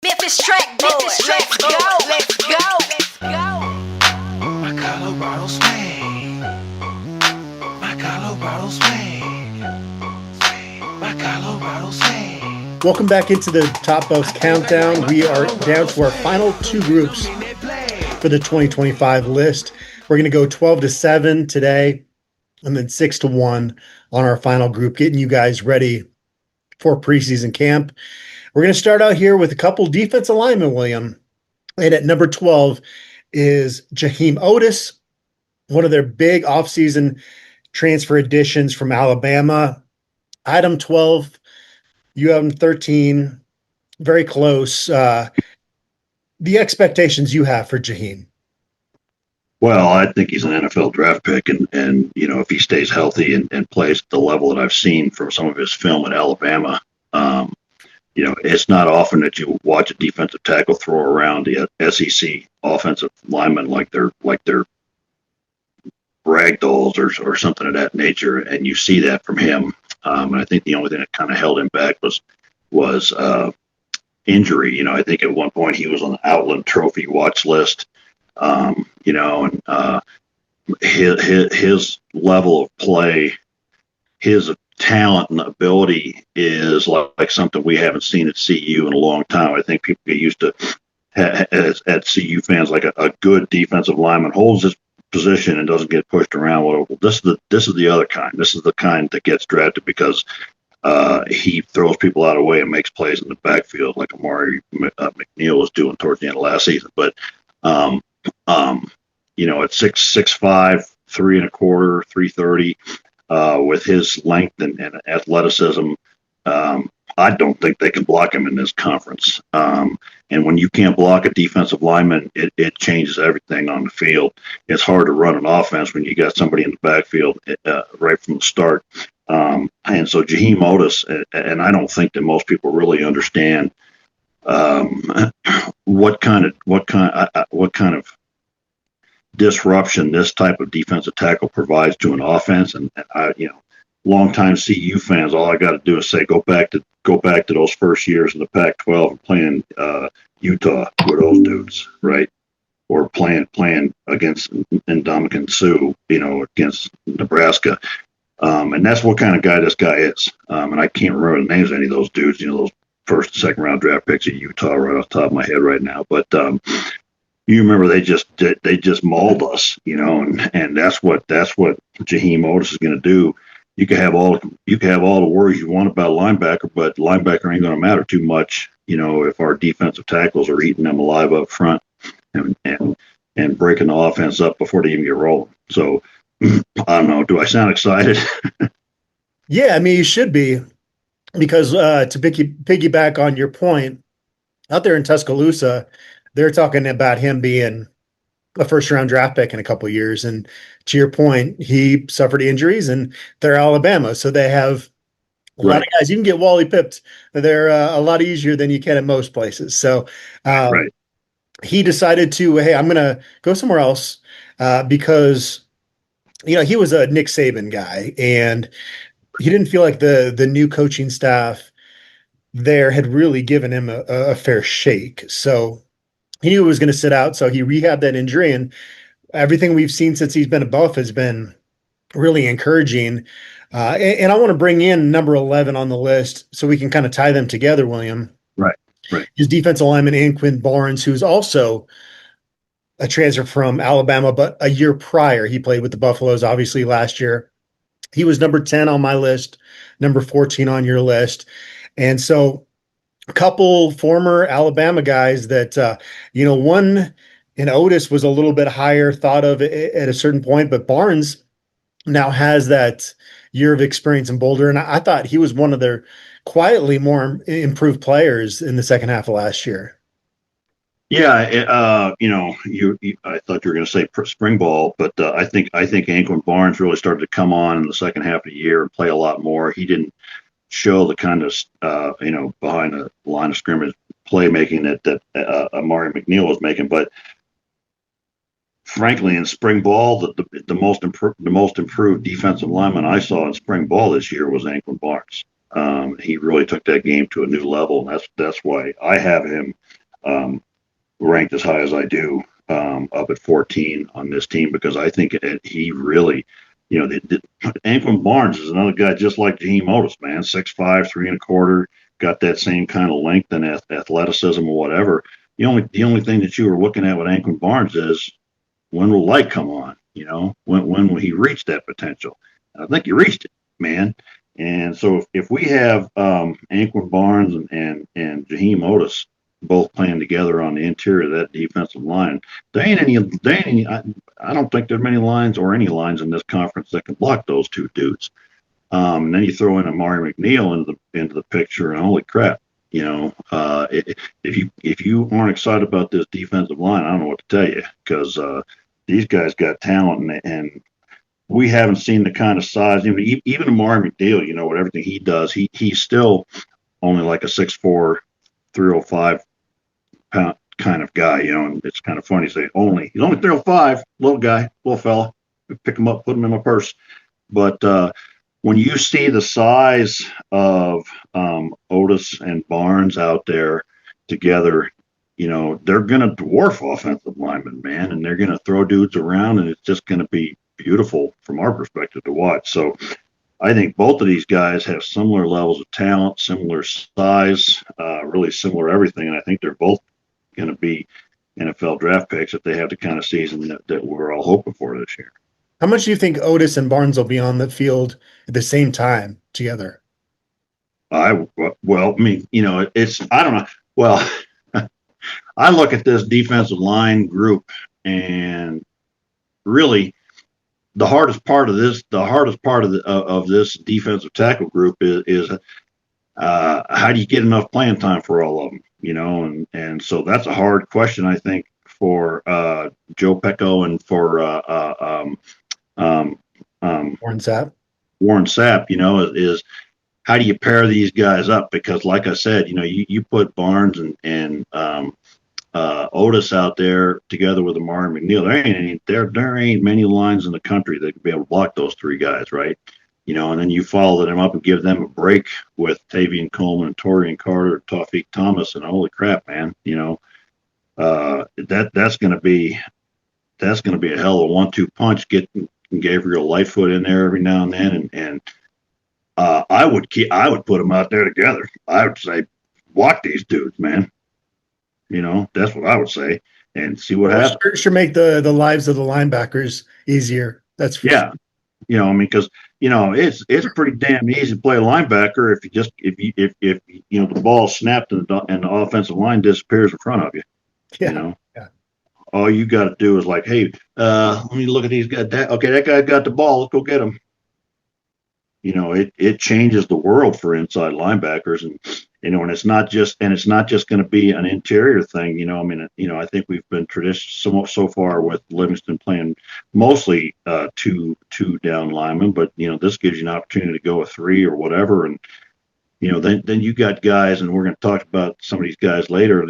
Memphis track boy, let's go. My Colorado swing. My Colorado swing. My Colorado swing. Welcome back into the Top Buffs Countdown. We are down to our final two groups for the 2025 list. We're going to go 12-7 today and then 6-1 on our final group, getting you guys ready for preseason camp. We're going to start out here with a couple defensive linemen, William. And at number 12 is Jahem Otis, one of their big offseason transfer additions from Alabama. Item 12, you have him 13, very close. The expectations you have for Jahem. Well, I think he's an NFL draft pick, and you know, if he stays healthy and plays at the level that I've seen from some of his film at Alabama, you know, it's not often that you watch a defensive tackle throw around the SEC offensive linemen like they're ragdolls or something of that nature, and you see that from him. And I think the only thing that kind of held him back was injury. You know, I think at one point he was on the Outland Trophy watch list. You know, and his level of play, his talent and ability is like something we haven't seen at CU in a long time. I think people get used to at CU fans like a good defensive lineman holds his position and doesn't get pushed around. Well, this is the other kind. This is the kind that gets drafted because he throws people out of the way and makes plays in the backfield like Omarian McNeil was doing towards the end of last season. But you know, at 6'5", 3 1/4, 330, with his length and athleticism, I don't think they can block him in this conference. And when you can't block a defensive lineman, it changes everything on the field. It's hard to run an offense when you got somebody in the backfield right from the start. And so Jahem Otis, and I don't think that most people really understand what kind of disruption this type of defensive tackle provides to an offense. And you know, longtime CU fans, all I got to do is say, go back to those first years in the Pac-12 and playing Utah with those dudes, right? Or playing against Ndamukong Suh, you know, against Nebraska. And that's what kind of guy this guy is. And I can't remember the names of any of those dudes, you know, those first and second round draft picks at Utah right off the top of my head right now. But you remember they just mauled us, you know, and that's what Jahem Otis is going to do. You can have all the worries you want about a linebacker, but linebacker ain't going to matter too much, you know, if our defensive tackles are eating them alive up front and breaking the offense up before they even get rolling. So I don't know. Do I sound excited? Yeah, I mean, you should be, because to piggyback on your point, out there in Tuscaloosa, they're talking about him being a first-round draft pick in a couple of years. And to your point, he suffered injuries, and they're Alabama, so they have a lot of guys. You can get Wally pipped. They're a lot easier than you can at most places. So he decided to, hey, I'm going to go somewhere else because, you know, he was a Nick Saban guy, and he didn't feel like the new coaching staff there had really given him a fair shake. So he knew he was going to sit out, so he rehabbed that injury, and everything we've seen since he's been a Buff has been really encouraging. And I want to bring in number 11 on the list so we can kind of tie them together, William. Right. His defensive lineman, Anquin Barnes, who's also a transfer from Alabama, but a year prior, he played with the Buffaloes, obviously, last year. He was number 10 on my list, number 14 on your list. And so a couple former Alabama guys that, you know, one in Otis was a little bit higher thought of at a certain point, but Barnes now has that year of experience in Boulder. And I thought he was one of their quietly more improved players in the second half of last year. Yeah, you know, I thought you were going to say spring ball, but I think Anquin Barnes really started to come on in the second half of the year and play a lot more. He didn't show the kind of you know, behind the line of scrimmage playmaking that Omarian McNeil was making, but frankly, in spring ball, the most improved defensive lineman I saw in spring ball this year was Anquin Barnes. He really took that game to a new level, and that's why I have him ranked as high as I do, up at 14 on this team, because I think he really, Anquin Barnes is another guy just like Jahem Otis, man, 6'5", 3 1/4, got that same kind of length and athleticism or whatever. The only thing that you were looking at with Anquin Barnes is, when will light come on? When will he reach that potential? And I think he reached it, man. And so if we have Anquin Barnes and Jahem Otis both playing together on the interior of that defensive line, I don't think there are many lines or any lines in this conference that can block those two dudes. And then you throw in Omarian Miller into the picture, and holy crap, if you aren't excited about this defensive line, I don't know what to tell you, because these guys got talent, and we haven't seen the kind of size. Even Omarian Miller, with everything he does, he's still only like a 6'4", 305 pound kind of guy, and it's kind of funny to say he's only 305, little guy, little fella. Pick him up, put him in my purse. But when you see the size of Otis and Barnes out there together, they're going to dwarf offensive linemen, man, and they're going to throw dudes around, and it's just going to be beautiful from our perspective to watch. So I think both of these guys have similar levels of talent, similar size, really similar everything, and I think they're both going to be NFL draft picks if they have the kind of season that we're all hoping for this year. How much do you think Otis and Barnes will be on the field at the same time together? I don't know. Well, I look at this defensive line group, and really the hardest part of this defensive tackle group is how do you get enough playing time for all of them? And so that's a hard question, I think, for Joe Pecco and for Warren Sapp. Is how do you pair these guys up? Because like I said, you put Barnes and Otis out there together with Omarian Miller, there ain't many lines in the country that could be able to block those three guys, right? And then you follow them up and give them a break with Tavian Coleman and Torian Carter, Tawfiq Thomas, and holy crap, man, that's going to be a hell of a 1-2 punch. Getting Gabriel Lightfoot in there every now and then, and I would put them out there together. I would say, block these dudes, man. That's what I would say, and see what happens. Sure make the lives of the linebackers easier. That's for sure. Because it's pretty damn easy to play a linebacker if the ball snapped and the offensive line disappears in front of you. Yeah. All you got to do is like, hey, let me look at these guys. That guy got the ball. Let's go get him. It changes the world for inside linebackers, and it's not just going to be an interior thing. I think we've been traditional so far with Livingston playing mostly two down linemen, but this gives you an opportunity to go with 3 or whatever, and then you got guys, and we're going to talk about some of these guys later.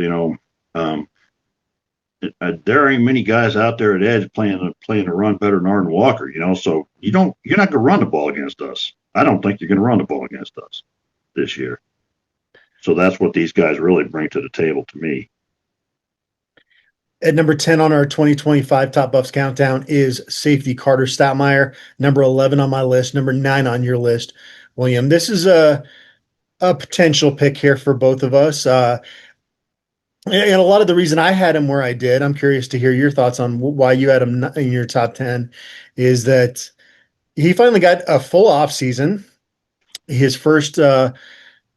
There ain't many guys out there at edge playing to run better than Arden Walker. So you're not going to run the ball against us. I don't think you're going to run the ball against us this year. So that's what these guys really bring to the table to me. At number 10 on our 2025 Top Buffs countdown is safety Carter Statmire, number 11 on my list, number 9 on your list, William. This is a potential pick here for both of us. And a lot of the reason I had him where I did, I'm curious to hear your thoughts on why you had him in your top 10, is that he finally got a full offseason. His first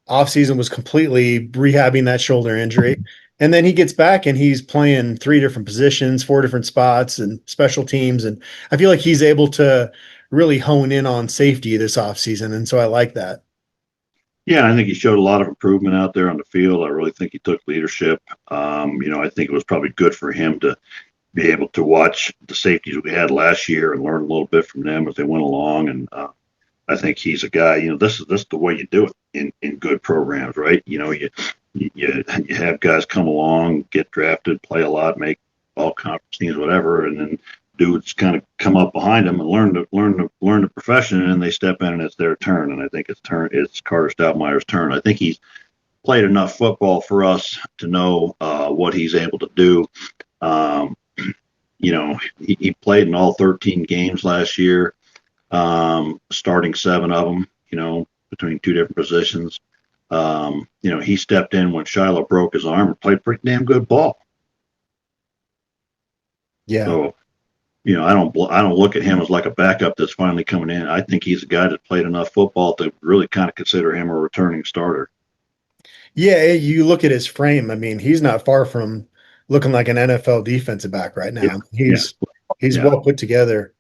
offseason was completely rehabbing that shoulder injury. And then he gets back and he's playing 3 different positions, 4 different spots and special teams. And I feel like he's able to really hone in on safety this offseason. And so I like that. Yeah, I think he showed a lot of improvement out there on the field. I really think he took leadership. I think it was probably good for him to be able to watch the safeties we had last year and learn a little bit from them as they went along. And I think he's a guy, this is the way you do it in good programs, right? You have guys come along, get drafted, play a lot, make all conference teams, whatever, and then dudes kind of come up behind them and learn the profession, and then they step in and it's their turn. And I think it's Carter Statmire's turn. I think he's played enough football for us to know what he's able to do. He played in all 13 games last year, starting 7 of them, between 2 different positions. He stepped in when Shiloh broke his arm and played pretty damn good ball. Yeah. So, I don't look at him as like a backup that's finally coming in. I think he's a guy that played enough football to really kind of consider him a returning starter. Yeah, you look at his frame. I mean, he's not far from looking like an NFL defensive back right now. He's well put together.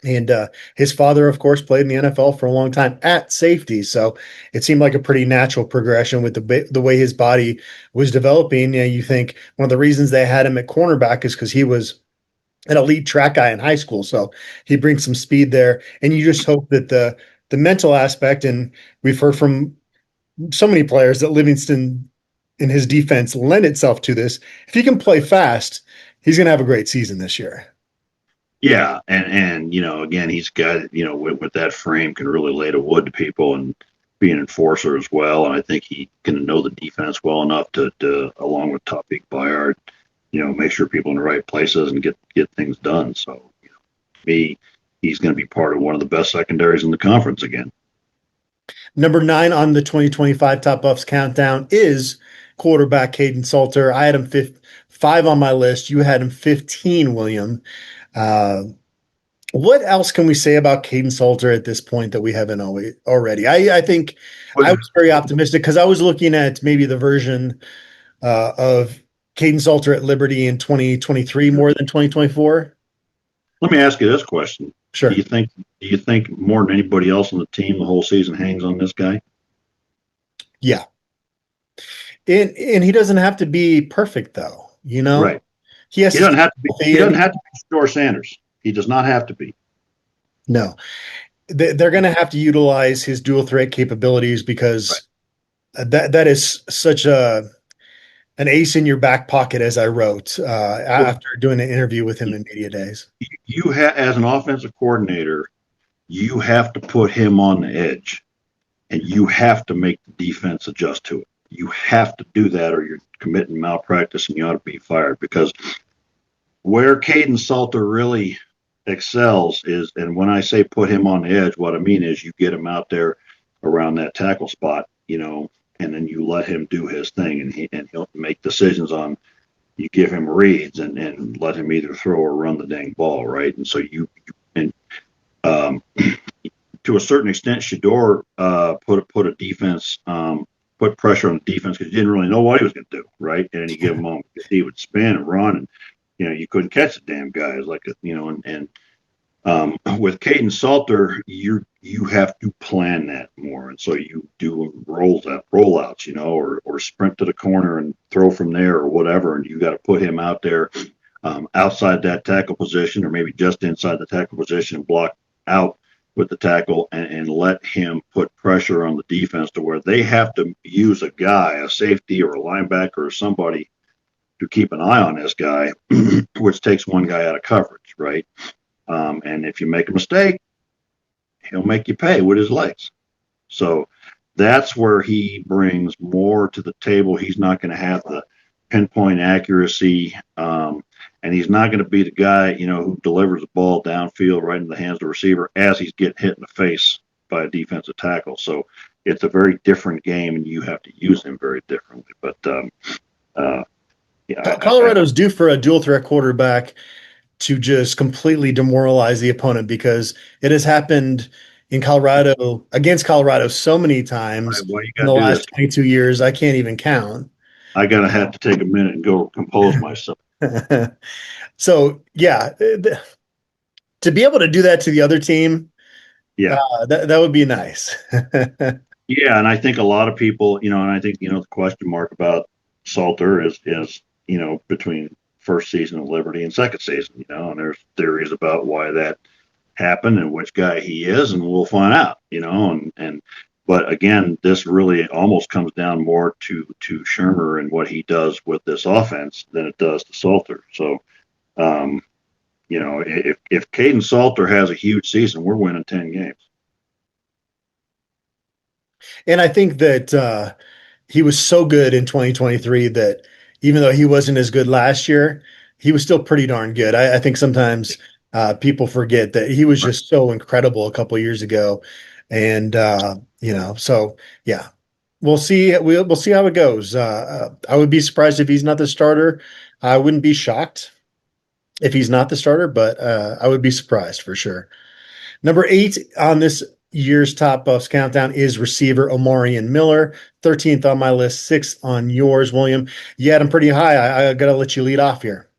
And his father, of course, played in the NFL for a long time at safety. So it seemed like a pretty natural progression with the way his body was developing. You think one of the reasons they had him at cornerback is because he was an elite track guy in high school. So he brings some speed there. And you just hope that the mental aspect, and we've heard from so many players that Livingston in his defense lend itself to this. If he can play fast, he's going to have a great season this year. Yeah, and again, he's got with that frame can really lay the wood to people and be an enforcer as well. And I think he can know the defense well enough to along with Tawfiq Bayard, make sure people in the right places and get things done. So, to me, he's going to be part of one of the best secondaries in the conference again. Number 9 on the 2025 Top Buffs countdown is quarterback Kaden Salter. I had him 5 on my list. You had him 15, William. What else can we say about Kaden Salter at this point that we haven't already? I think I was very optimistic because I was looking at maybe the version of Kaden Salter at Liberty in 2023 more than 2024. Let me ask you this question. Sure. Do you think more than anybody else on the team the whole season hangs on this guy? Yeah. And he doesn't have to be perfect though, Right. He doesn't have to be Shedeur Sanders. He does not have to be. No. They're going to have to utilize his dual threat capabilities because that is such an ace in your back pocket, as I wrote after doing an interview with him in media days. You as an offensive coordinator, you have to put him on the edge, and you have to make the defense adjust to it. You have to do that, or you're committing malpractice, and you ought to be fired. Because where Kaden Salter really excels is, and when I say put him on the edge, what I mean is you get him out there around that tackle spot, and then you let him do his thing, and he'll make decisions on. You give him reads and let him either throw or run the dang ball, right? And so to a certain extent, Shedeur put a defense. Put pressure on the defense because you didn't really know what he was going to do, right? And he gave him on. He would spin and run, and you couldn't catch the damn guy. It was like with Kaden Salter, you have to plan that more, and so you do rollouts, or sprint to the corner and throw from there or whatever, and you got to put him out there outside that tackle position, or maybe just inside the tackle position, and block out with the tackle and let him put pressure on the defense to where they have to use a guy, a safety or a linebacker or somebody to keep an eye on this guy, which takes one guy out of coverage, right? And if you make a mistake, he'll make you pay with his legs. So that's where he brings more to the table. He's not going to have the pinpoint accuracy, and he's not going to be the guy, who delivers the ball downfield right in the hands of the receiver as he's getting hit in the face by a defensive tackle. So it's a very different game, and you have to use him very differently. But Colorado's due for a dual threat quarterback to just completely demoralize the opponent because it has happened against Colorado so many times in the last 22 years. I can't even count. I gotta have to take a minute and go compose myself. So yeah, to be able to do that to the other team, that would be nice. Yeah, and I think a lot of people, and I think the question mark about Salter is between first season of Liberty and second season, and there's theories about why that happened and which guy he is, and we'll find out, but again, this really almost comes down more to Shermer and what he does with this offense than it does to Salter. So If Kaden Salter has a huge season, we're winning 10 games. And I think that he was so good in 2023 that even though he wasn't as good last year, he was still pretty darn good. I think sometimes people forget that he was just so incredible a couple years ago. And, so yeah, we'll see. We'll see how it goes. I would be surprised if he's not the starter. I wouldn't be shocked if he's not the starter, but I would be surprised for sure. Number 8 on this year's top buffs countdown is receiver Omarian Miller, 13th on my list, 6th on yours, William. You had him pretty high. I got to let you lead off here.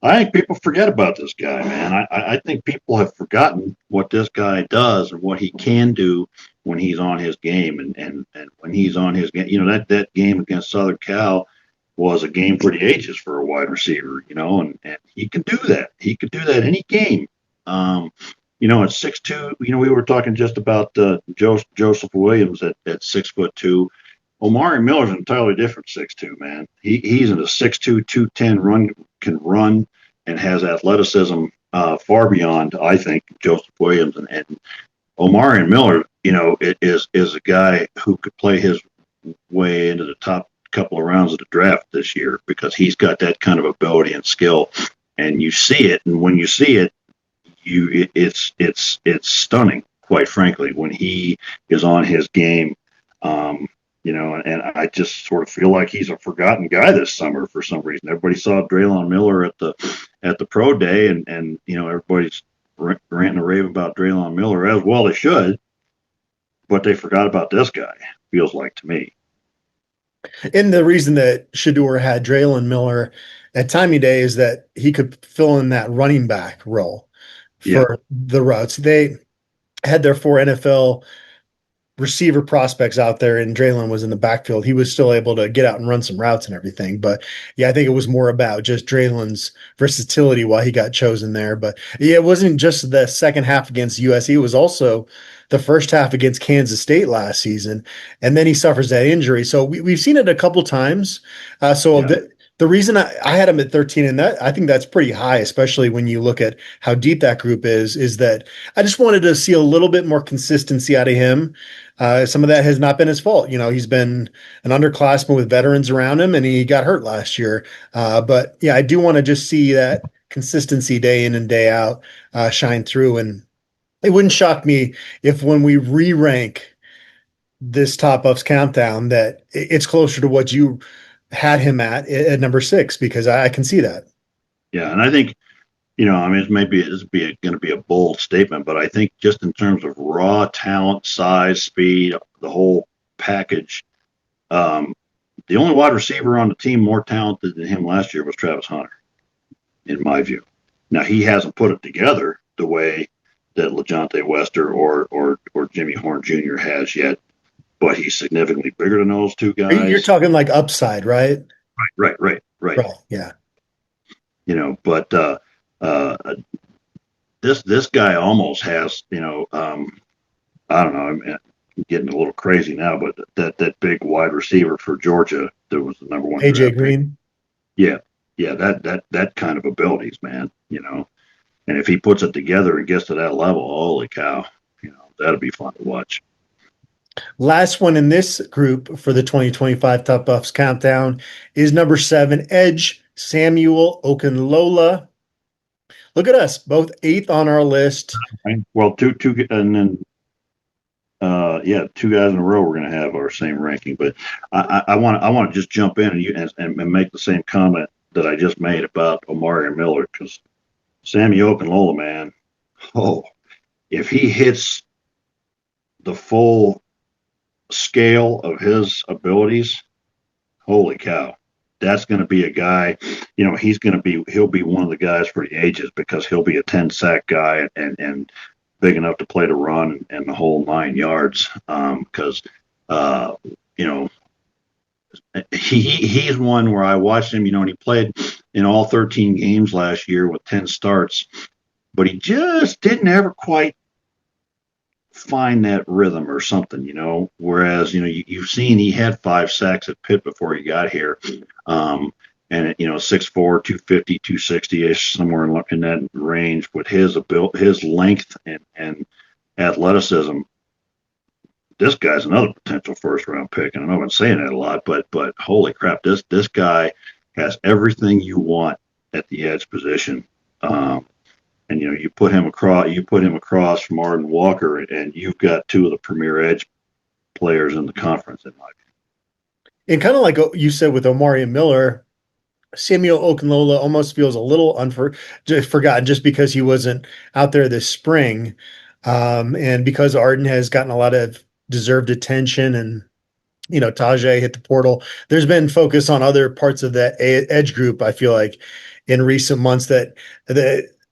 I think people forget about this guy, man. I think people have forgotten what this guy does and what he can do when he's on his game. And when he's on his game, that game against Southern Cal was a game for the ages for a wide receiver, and he can do that. He could do that any game. At 6'2", we were talking just about Joseph Williams at 6'2". Omari Miller's an entirely different 6'2", man. He's in a 6'2", 210 can run and has athleticism far beyond, I think, Joseph Williams. And Omari Miller, is a guy who could play his way into the top couple of rounds of the draft this year because he's got that kind of ability and skill. And you see it, and when you see it, it's stunning, quite frankly, when he is on his game. And I just sort of feel like he's a forgotten guy this summer for some reason. Everybody saw Draylon Miller at the pro day, and everybody's ranting and raving about Draylon Miller, as well they should, but they forgot about this guy, feels like to me. And the reason that Shedeur had Draylon Miller at Timey Day is that he could fill in that running back role for the routes. They had their 4 NFL receiver prospects out there, and Draylon was in the backfield. He was still able to get out and run some routes and everything. But yeah, I think it was more about just Draylon's versatility why he got chosen there. But yeah, it wasn't just the second half against USC. It was also the first half against Kansas State last season. And then he suffers that injury. So we've seen it a couple times. The reason I had him at 13, and that I think that's pretty high, especially when you look at how deep that group is that I just wanted to see a little bit more consistency out of him. Some of that has not been his fault. He's been an underclassman with veterans around him, and he got hurt last year. But yeah, I do want to just see that consistency day in and day out shine through. And it wouldn't shock me if when we re-rank this top ups countdown that it's closer to what you had him at number 6, because I can see that. Yeah. And I think, it's going to be a bold statement, but I think just in terms of raw talent, size, speed, the whole package, the only wide receiver on the team more talented than him last year was Travis Hunter, in my view. Now, he hasn't put it together the way that LeJohntay Wester or Jimmy Horn Jr. has yet, but he's significantly bigger than those two guys. You're talking like upside, right? Right. Yeah. But this guy almost has, I don't know, I'm getting a little crazy now, but that big wide receiver for Georgia that was the number 1 AJ Green. Yeah, that kind of abilities, man. And if he puts it together and gets to that level, holy cow, that'll be fun to watch. Last one in this group for the 2025 Top Buffs countdown is number 7, Edge Samuel Oaken Lola. Look at us, both 8th on our list. Well, two, and then 2 guys in a row we're going to have our same ranking. But I want to just jump in and make the same comment that I just made about Omarian Miller, because Sammy Oaken Lola, man, if he hits the full scale of his abilities, holy cow, that's going to be a guy, he'll be one of the guys for the ages, because he'll be a 10 sack guy and big enough to play the run and the whole 9 yards. Because he's one where I watched him, and he played in all 13 games last year with 10 starts, but he just didn't ever quite find that rhythm or something, whereas, you've seen he had 5 sacks at Pitt before he got here. and 6'4", 250, 260-ish, somewhere in that range with his length and athleticism. This guy's another potential first round pick. And I know I've been saying that a lot, but holy crap, this guy has everything you want at the edge position. And you put him across from Arden Walker, and you've got two of the premier edge players in the conference, in my opinion. And kind of like you said with Omarian Miller, Samuel Oaken Lola almost feels a little forgotten just because he wasn't out there this spring. And because Arden has gotten a lot of deserved attention, and Tajay hit the portal, there's been focus on other parts of that edge group. I feel like in recent months that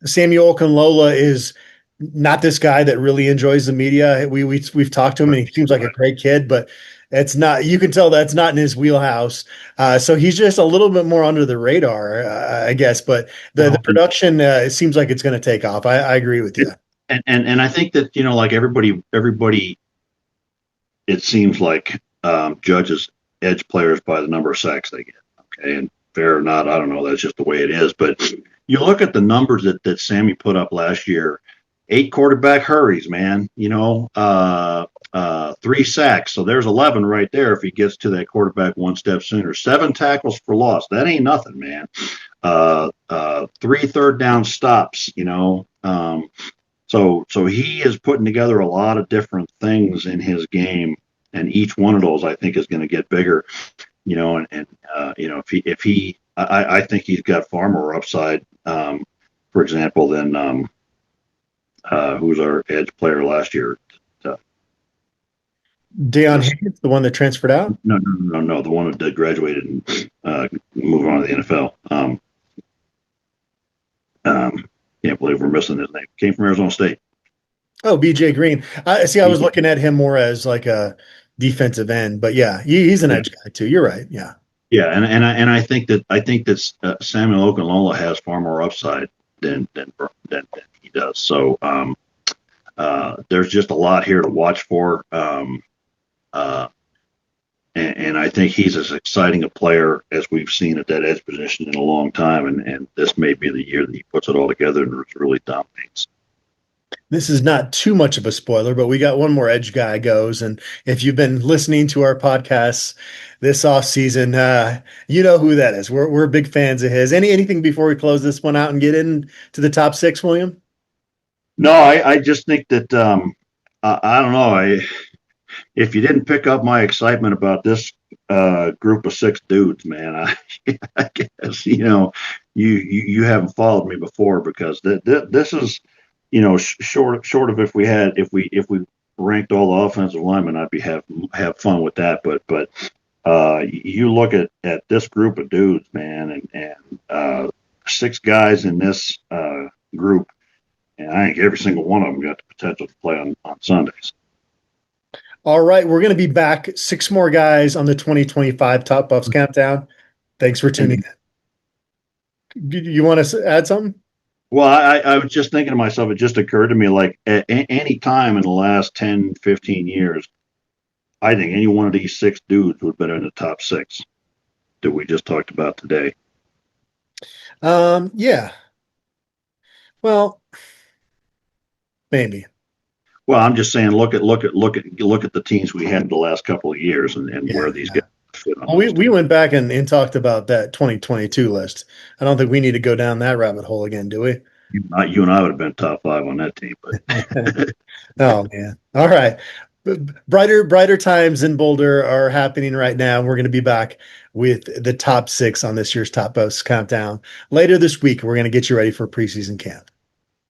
Samuel Oaken Lola is not this guy that really enjoys the media. We've talked to him, and he seems like a great kid, but it's not. You can tell that's not in his wheelhouse. So he's just a little bit more under the radar, I guess. But the production, it seems like it's going to take off. I agree with you. And I think that like everybody, it seems like judges edge players by the number of sacks they get. Okay, and fair or not, I don't know. That's just the way it is. But you look at the numbers that Sammy put up last year: 8 quarterback hurries, man. 3 sacks. So there's 11 right there if he gets to that quarterback one step sooner. 7 tackles for loss. That ain't nothing, man. 3 third down stops. So he is putting together a lot of different things in his game, and each one of those I think is going to get bigger. I think he's got far more upside, for example, than who was our edge player last year? Deion Higgins, the one that transferred out? No, the one that graduated and moved on to the NFL. Can't believe we're missing his name. Came from Arizona State. Oh, BJ Green. I was looking at him more as like a defensive end, but yeah, he's an edge guy too. You're right. Yeah. Yeah, and I think that Samuel Oaken Lola has far more upside than he does. So there's just a lot here to watch for. And I think he's as exciting a player as we've seen at that edge position in a long time. And this may be the year that he puts it all together and really dominates. This is not too much of a spoiler, but we got one more edge guy goes. And if you've been listening to our podcasts this off season, you know who that is. We're big fans of his. Anything before we close this one out and get into the top 6, William? No, I just think that I don't know. If you didn't pick up my excitement about this group of 6 dudes, man, I guess you haven't followed me before, because this is short of if we ranked all the offensive linemen, I'd be have fun with that. But you look at this group of dudes, man, and 6 guys in this group, and I think every single one of them got the potential to play on Sundays. All right, we're going to be back. 6 more guys on the 2025 Top Buffs Countdown. Thanks for tuning in. Do you want to add something? Well, I was just thinking to myself, it just occurred to me, like at any time in the last 10, 15 years, I think any one of these 6 dudes would have been in the top 6 that we just talked about today. Yeah. Well, maybe. Well, I'm just saying, look at the teams we had the last couple of years, and where these guys fit on. Well, we went back and talked about that 2022 list. I don't think we need to go down that rabbit hole again, do we? You and I would have been top 5 on that team. But. Oh man! All right, brighter times in Boulder are happening right now. We're going to be back with the top 6 on this year's Top Buffs Countdown later this week. We're going to get you ready for preseason camp.